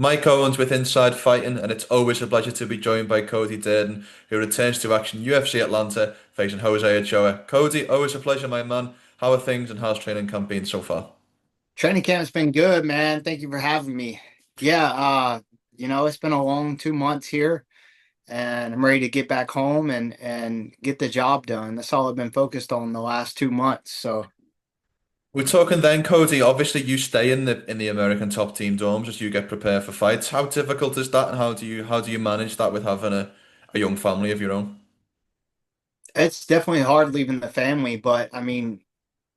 Mike Owens with Inside Fighting, and it's always a pleasure to be joined by Cody Durden, who returns to action UFC Atlanta facing Jose Ochoa. Cody, always a pleasure, my man. How are things and how's training camp been so far? Training camp's been good, man. Thank you for having me. Yeah, it's been a long 2 months here, and I'm ready to get back home and get the job done. That's all I've been focused on the last 2 months. So We're talking then, Cody. Obviously, you stay in the American top team dorms as you get prepared for fights. How difficult is that, and how do you manage that with having a young family of your own? it's definitely hard leaving the family, but I mean,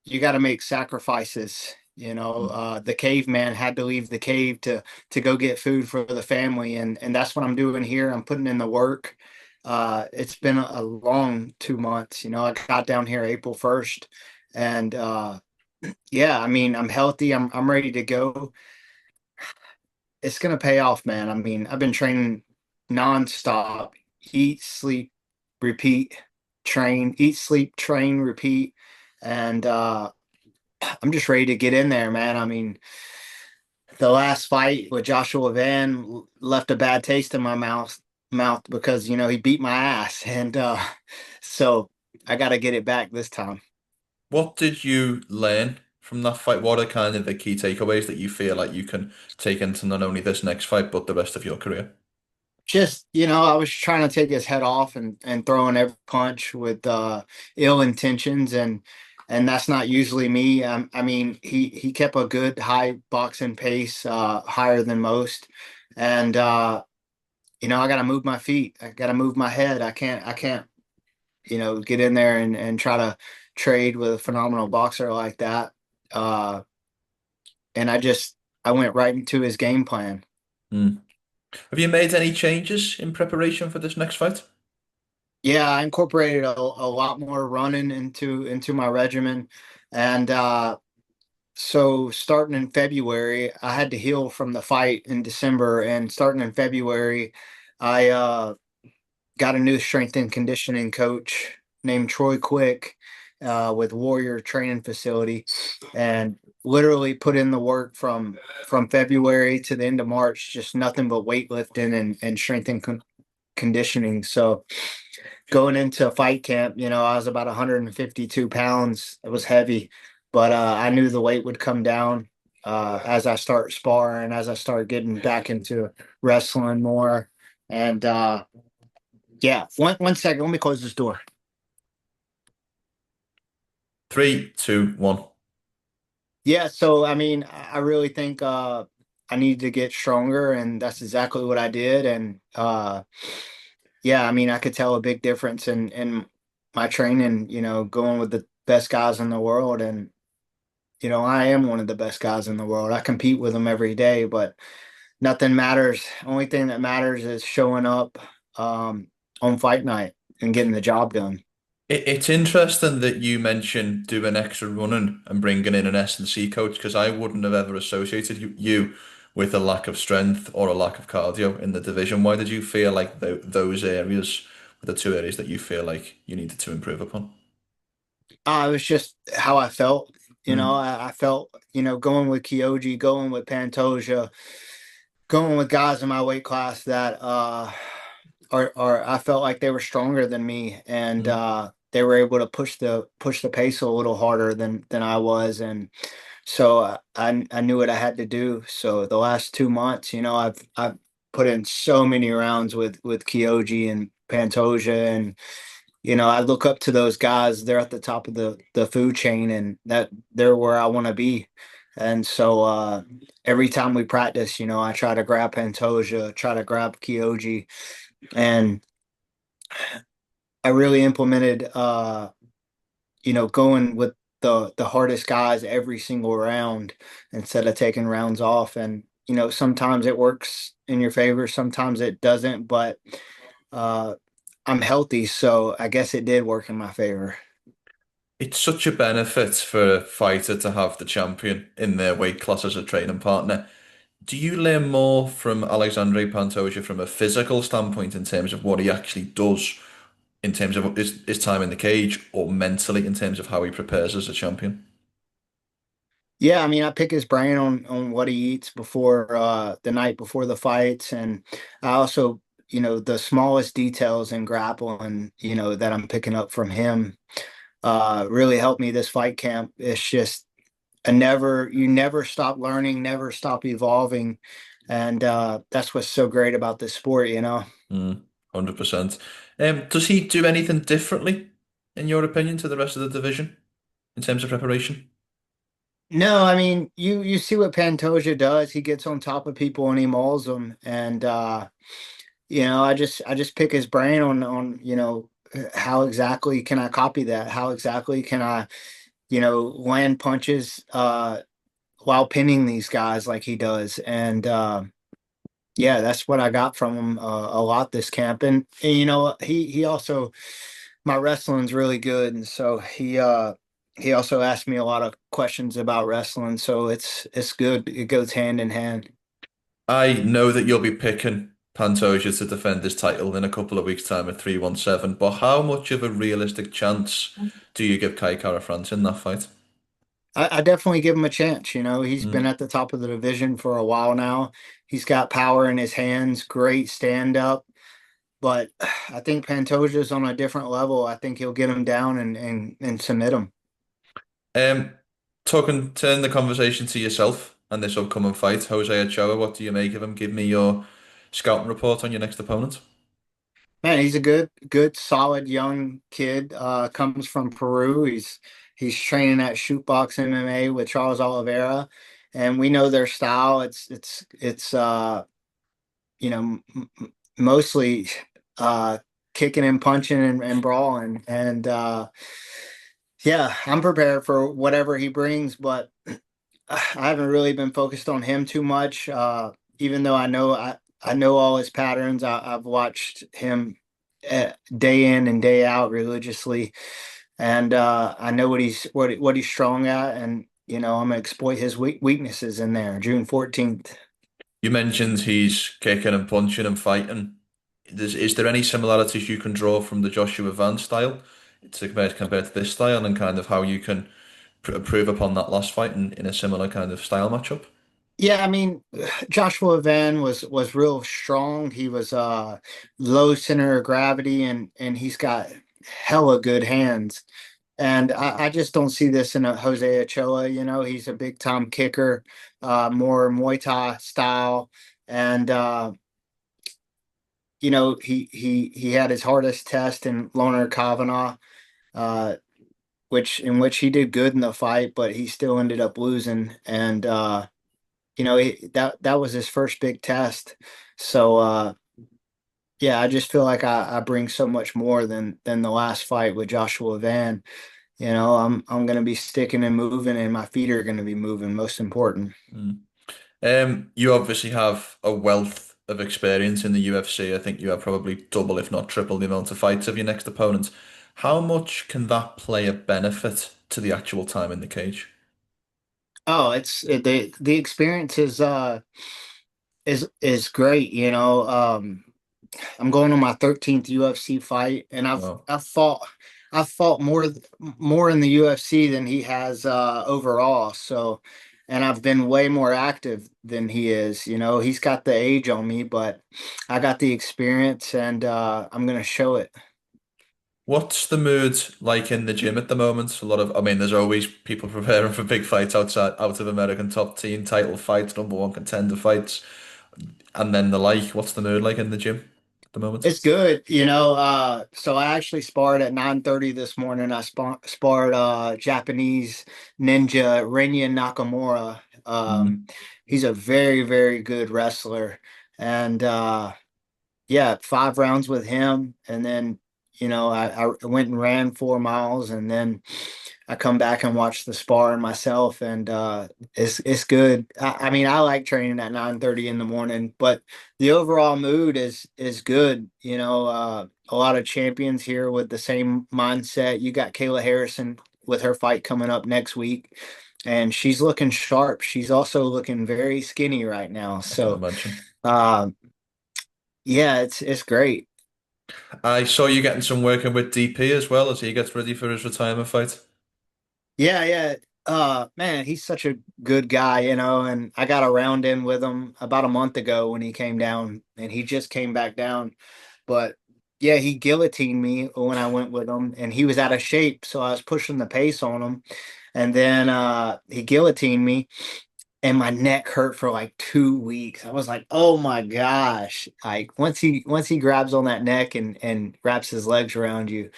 you got to make sacrifices. The caveman had to leave the cave to go get food for the family, and that's what I'm doing here. I'm putting in the work. It's been a long 2 months. I got down here April 1st, and yeah, I mean, I'm healthy. I'm ready to go. It's gonna pay off, man. I mean, I've been training nonstop. Eat, sleep, repeat, train. Eat, sleep, train, repeat, and I'm just ready to get in there, man. I mean, the last fight with Joshua Van left a bad taste in my mouth because he beat my ass, and so I got to get it back this time. What did you learn from that fight? What are kind of the key takeaways that you feel like you can take into not only this next fight, but the rest of your career? Just I was trying to take his head off and throwing every punch with ill intentions, and that's not usually me. I mean, he kept a good high boxing pace, higher than most, and I got to move my feet. I got to move my head. I can't get in there and try to trade with a phenomenal boxer like that. Uh, and I went right into his game plan. Hmm. Have you made any changes in preparation for this next fight? Yeah, I incorporated a lot more running into my regimen, and so starting in February, I had to heal from the fight in December, and starting in February, I got a new strength and conditioning coach named Troy Quick with Warrior Training Facility, and literally put in the work from February to the end of March, just nothing but weightlifting and strength and conditioning. So going into fight camp, I was about 152 pounds. It was heavy, but I knew the weight would come down as I start sparring, as I start getting back into wrestling more. And yeah, one second. Let me close this door. Three, two, one. Yeah, so I mean, I really think I needed to get stronger, and that's exactly what I did. And yeah, I mean, I could tell a big difference in my training. Going with the best guys in the world, and I am one of the best guys in the world. I compete with them every day, but nothing matters. Only thing that matters is showing up on fight night and getting the job done. It's interesting that you mentioned doing extra running and bringing in an S&C coach because I wouldn't have ever associated you with a lack of strength or a lack of cardio in the division. Why did you feel like those areas were the two areas that you feel like you needed to improve upon? It was just how I felt. Mm. I felt, going with Kyoji, going with Pantoja, going with guys in my weight class that are I felt like they were stronger than me, and Mm. they were able to push the pace a little harder than I was, and so I knew what I had to do. So the last 2 months, I've put in so many rounds with Kyoji and Pantoja, and I look up to those guys. They're at the top of the food chain, and that they're where I want to be. And so every time we practice, I try to grab Pantoja, try to grab Kyoji, and I really implemented going with the hardest guys every single round instead of taking rounds off. And sometimes it works in your favor, sometimes it doesn't, but uh I'm healthy, so I guess it did work in my favor. It's such a benefit for a fighter to have the champion in their weight class as a training partner. Do you learn more from Alexandre Pantoja from a physical standpoint in terms of what he actually does, in terms of his time in the cage, or mentally in terms of how he prepares as a champion? Yeah, I mean, I pick his brain on what he eats before the night before the fights, and I also, the smallest details in grappling, that I'm picking up from him, really helped me this fight camp. It's just you never stop learning, never stop evolving, and that's what's so great about this sport. 100%. Does he do anything differently, in your opinion, to the rest of the division in terms of preparation? No, I mean, you see what Pantoja does. He gets on top of people and he mauls them, and I just pick his brain on how exactly can I copy that? How exactly can I land punches while pinning these guys like he does? And yeah, that's what I got from him a lot this camp. And he also my wrestling's really good, and so he also asked me a lot of questions about wrestling. So it's good. It goes hand in hand. I know that you'll be picking Pantoja to defend his title in a couple of weeks' time at 317, but how much of a realistic chance do you give Kai Kara France in that fight? I definitely give him a chance. He's been Mm. at the top of the division for a while now. He's got power in his hands, great stand up. But I think Pantoja's on a different level. I think he'll get him down and submit him. Um, turn the conversation to yourself and this upcoming fight, Jose Ochoa. What do you make of him? Give me your scouting report on your next opponent. Man, he's a good, solid young kid. Comes from Peru. He's training at Shootbox MMA with Charles Oliveira, and we know their style. It's mostly uh, kicking and punching and brawling. And yeah, I'm prepared for whatever he brings, but I haven't really been focused on him too much. Even though I know all his patterns, I've watched him day in and day out religiously, and I know what he's strong at, and I'm gonna exploit his weaknesses in there. June 14th. You mentioned he's kicking and punching and fighting. Is there any similarities you can draw from the Joshua Van style compared to this style and kind of how you can improve upon that last fight in a similar kind of style matchup? Yeah, I mean, Joshua Van was real strong. He was low center of gravity, and he's got hella good hands. And I just don't see this in a Jose Ochoa. He's a big time kicker, more Muay Thai style. And he had his hardest test in Loner Kavanagh, uh, which he did good in the fight, but he still ended up losing. And that was his first big test. So yeah, I just feel like I bring so much more than the last fight with Joshua Van. I'm gonna be sticking and moving, and my feet are gonna be moving. Most important. Mm. You obviously have a wealth of experience in the UFC. I think you have probably double, if not triple, the amount of fights of your next opponent. How much can that play a benefit to the actual time in the cage? Oh, the experience is great. I'm going on my 13th UFC fight, and Wow. I've fought more in the UFC than he has overall. So, and I've been way more active than he is. He's got the age on me, but I got the experience, and I'm gonna show it. What's the mood like in the gym at the moment? I mean, there's always people preparing for big fights out of American top team title fights, number one contender fights, and then the like. What's the mood like in the gym at the moment? It's good, so I actually sparred at 9:30 this morning. I sparred Japanese ninja Renya Nakamura. Mm. He's a very, very good wrestler. And yeah, 5 rounds with him. And then, I went and ran 4 miles, and then I come back and watch the sparring myself, and it's good. I mean, I like training at 9:30 in the morning, but the overall mood is good. A lot of champions here with the same mindset. You got Kayla Harrison with her fight coming up next week, and she's looking sharp. She's also looking very skinny right now. I can So, imagine. uh, yeah, it's great. I saw you getting some working with DP as well as he gets ready for his retirement fight. Yeah, yeah. Man, he's such a good guy, and I got around in with him about a month ago when he came down, and he just came back down. But yeah, he guillotined me when I went with him, and he was out of shape, so I was pushing the pace on him. And then he guillotined me, and my neck hurt for like 2 weeks. I was like, "Oh my gosh!" Like once he grabs on that neck and wraps his legs around you,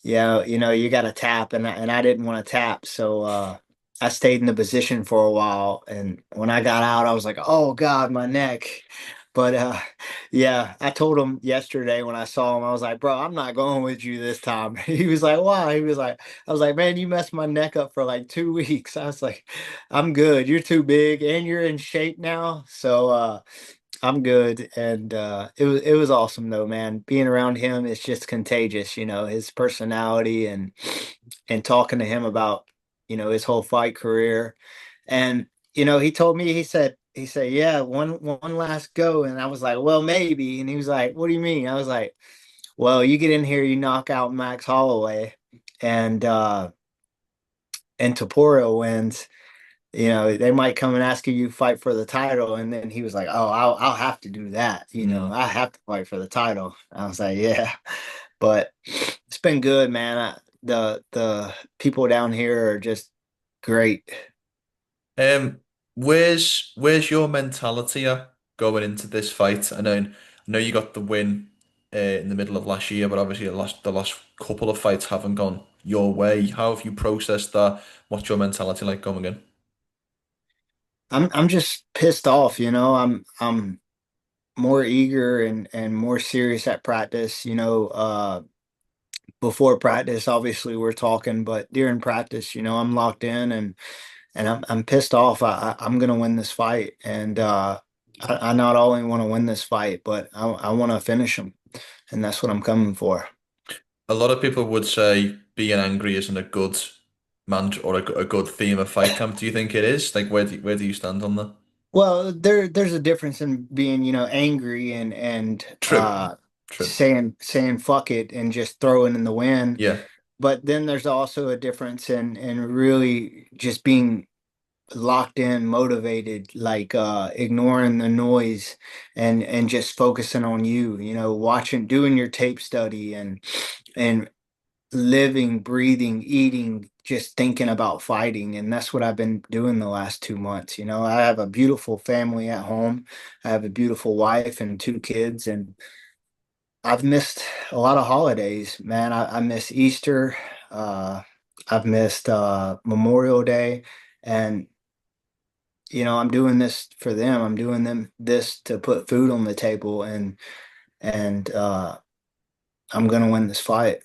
yeah, you got to tap, and I didn't want to tap, so I stayed in the position for a while. And when I got out, I was like, "Oh God, my neck!" But yeah, I told him yesterday when I saw him, I was like, "Bro, I'm not going with you this time." He was like, "Why?" He was like, "I was like, man, you messed my neck up for like 2 weeks." I was like, "I'm good. You're too big, and you're in shape now, so." I'm good, and it was awesome though, man. Being around him is just contagious, his personality and talking to him about, his whole fight career. And he told me, he said, yeah, one last go. And I was like, well, maybe. And he was like, what do you mean? I was like, well, you get in here, you knock out Max Holloway, and Topuria wins. They might come and ask you to fight for the title. And then he was like, oh, I'll have to do that. Mm. I have to fight for the title. I was like, yeah, but it's been good, man. The people down here are just great. Um, where's your mentality at going into this fight? I know you got the win in the middle of last year, but obviously the last couple of fights haven't gone your way. How have you processed that? What's your mentality like going in? I'm just pissed off, I'm more eager and more serious at practice, before practice, obviously we're talking, but during practice, I'm locked in and I'm pissed off. I'm gonna win this fight, and I not only want to win this fight, but I want to finish him, and that's what I'm coming for. A lot of people would say being angry isn't a good man or a good theme of fight camp. Do you think it is? Like, where do you stand on that? Well, there's a difference in being, angry and True, true. saying fuck it and just throwing in the wind. Yeah, But then there's also a difference in really just being locked in, motivated, like ignoring the noise and just focusing on you, watching, doing your tape study and living, breathing, eating, just thinking about fighting. And that's what I've been doing the last 2 months. I have a beautiful family at home. I have a beautiful wife and two kids, and I've missed a lot of holidays, man. I miss Easter. Uh, I've missed Memorial Day. And I'm doing this for them. I'm doing them this to put food on the table, and I'm gonna win this fight.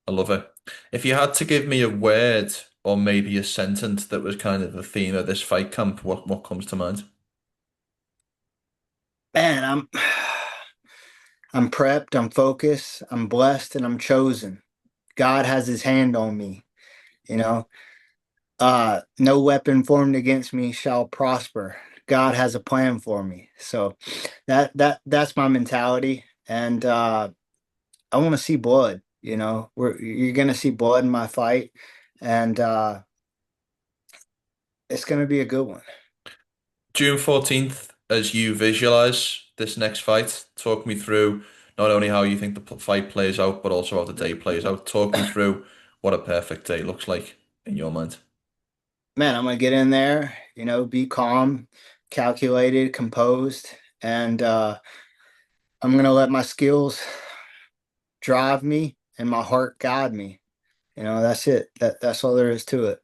I love it. If you had to give me a word or maybe a sentence that was kind of the theme of this fight camp, what comes to mind? Man, I'm prepped, I'm focused, I'm blessed, and I'm chosen. God has his hand on me, you know. No weapon formed against me shall prosper. God has a plan for me. So that's my mentality. And I want to see blood, you're gonna see blood in my fight, and it's gonna be a good one. June 14th, as you visualize this next fight, talk me through not only how you think the fight plays out, but also how the day plays out. Talk me through what a perfect day looks like in your mind. Man, I'm gonna get in there, be calm, calculated, composed, and I'm gonna let my skills drive me and my heart guide me. That's it. That's all there is to it.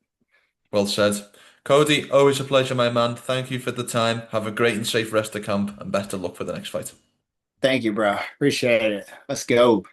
Well said. Cody, always a pleasure, my man. Thank you for the time. Have a great and safe rest of camp, and best of luck for the next fight. Thank you, bro. Appreciate it. Let's go.